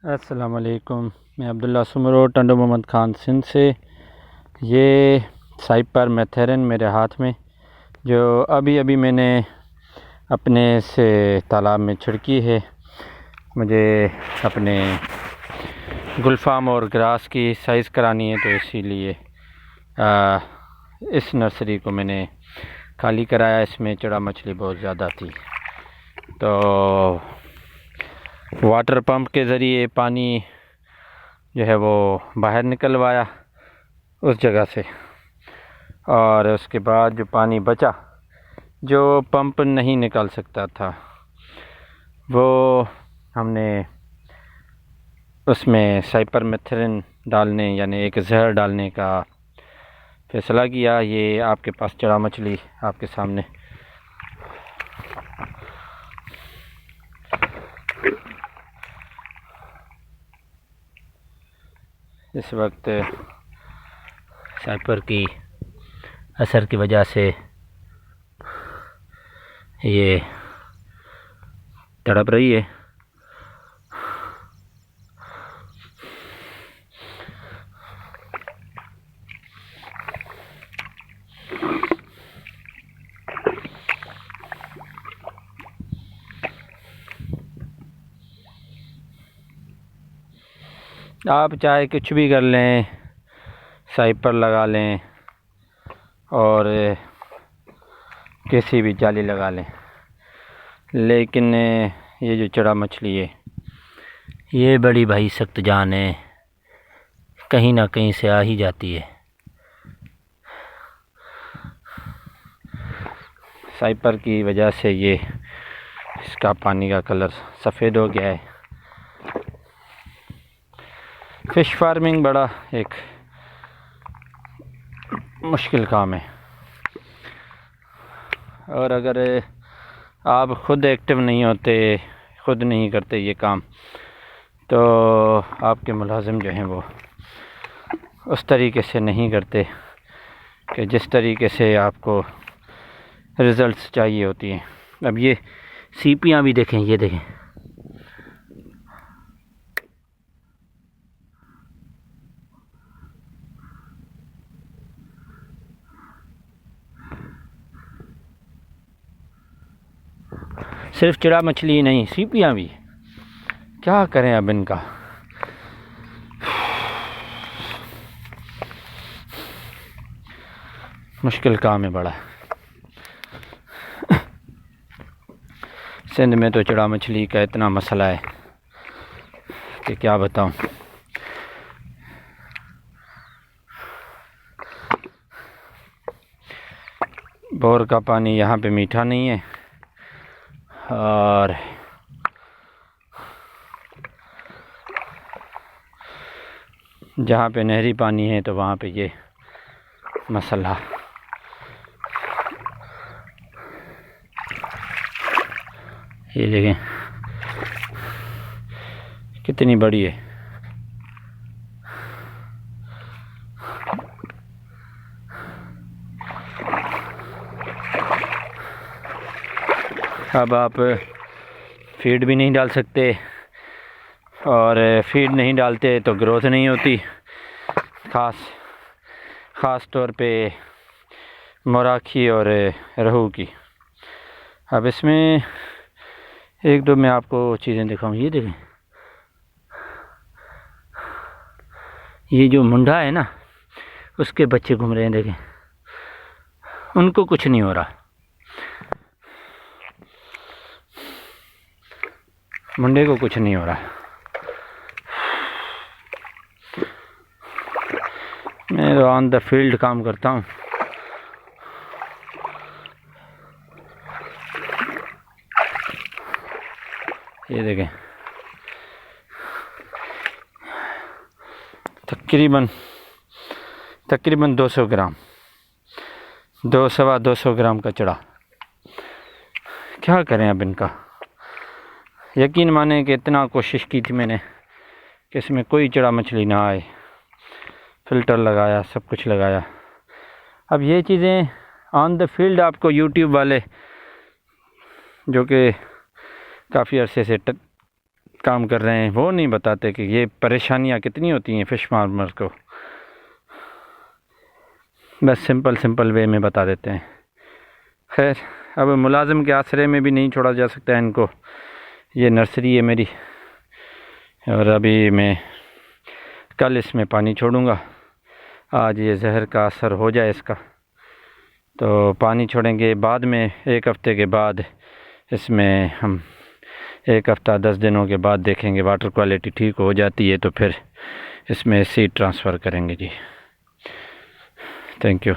अस्सलाम वालेकुम। मैं अब्दुल्ला सुमरो टंडो मोहम्मद ख़ान सिंध से। ये साइपर मेथेरन मेरे हाथ में, जो अभी अभी मैंने अपने से तालाब में छिड़की है। मुझे अपने गुलफाम और ग्रास की साइज़ करानी है, तो इसीलिए इस नर्सरी को मैंने खाली कराया। इसमें चड़ा मछली बहुत ज़्यादा थी, तो वाटर पंप के ज़रिए पानी जो है वो बाहर निकलवाया उस जगह से, और उसके बाद जो पानी बचा, जो पंप नहीं निकाल सकता था, वो हमने उसमें साइपरमेथ्रिन डालने यानी एक जहर डालने का फैसला किया। ये आपके पास चड़ा मछली आपके सामने इस वक्त साइपर की असर की वजह से ये तड़प रही है। आप चाहे कुछ भी कर लें, साइपर लगा लें और किसी भी जाली लगा लें, लेकिन ये जो चड़ा मछली है ये बड़ी भाई सख्त जान है, कहीं ना कहीं से आ ही जाती है। साइपर की वजह से ये इसका पानी का कलर सफ़ेद हो गया है। फ़िश फार्मिंग बड़ा एक मुश्किल काम है, और अगर आप ख़ुद एक्टिव नहीं होते, ख़ुद नहीं करते ये काम, तो आपके मुलाजिम जो हैं वो उस तरीके से नहीं करते कि जिस तरीके से आपको रिज़ल्ट्स चाहिए होती हैं। अब ये सीपियाँ भी देखें, ये देखें, सिर्फ चिड़ा मछली नहीं, सीपियाँ भी। क्या करें अब इनका। मुश्किल काम है बड़ा। सिंध में तो चिड़ा मछली का इतना मसला है कि क्या बताऊं। बोर का पानी यहाँ पे मीठा नहीं है, और जहाँ पे नहरी पानी है तो वहाँ पे ये मसला। ये देखें कितनी बड़ी है। अब आप फीड भी नहीं डाल सकते, और फीड नहीं डालते तो ग्रोथ नहीं होती, ख़ास तौर पे मोराखी और रहू की। अब इसमें एक दो मैं आपको चीज़ें दिखाऊं। ये देखें, ये जो मुंडा है ना, उसके बच्चे घूम रहे हैं, देखें, उनको कुछ नहीं हो रहा। मुंडे को कुछ नहीं हो रहा। मैं तो ऑन द फील्ड काम करता हूँ। ये देखें, तकरीबन 200 ग्राम, 200 ग्राम का चढ़ा। क्या करें अब इनका। यकीन माने कि इतना कोशिश की थी मैंने कि इसमें कोई चढ़ा मछली ना आए, फ़िल्टर लगाया, सब कुछ लगाया। अब ये चीज़ें ऑन द फील्ड आपको यूट्यूब वाले, जो कि काफ़ी अरसे से काम कर रहे हैं वो नहीं बताते कि ये परेशानियाँ कितनी होती हैं फ़िश फार्मर को, बस सिंपल वे में बता देते हैं। खैर, अब मुलाजिम के आसरे में भी नहीं छोड़ा जा सकता है इनको। ये नर्सरी है मेरी, और अभी मैं कल इसमें पानी छोड़ूंगा। आज ये जहर का असर हो जाए इसका, तो पानी छोड़ेंगे। बाद में 1 हफ़्ते के बाद इसमें हम 1 हफ़्ता 10 दिनों के बाद देखेंगे, वाटर क्वालिटी ठीक हो जाती है तो फिर इसमें सीड ट्रांसफ़र करेंगे जी। Thank you.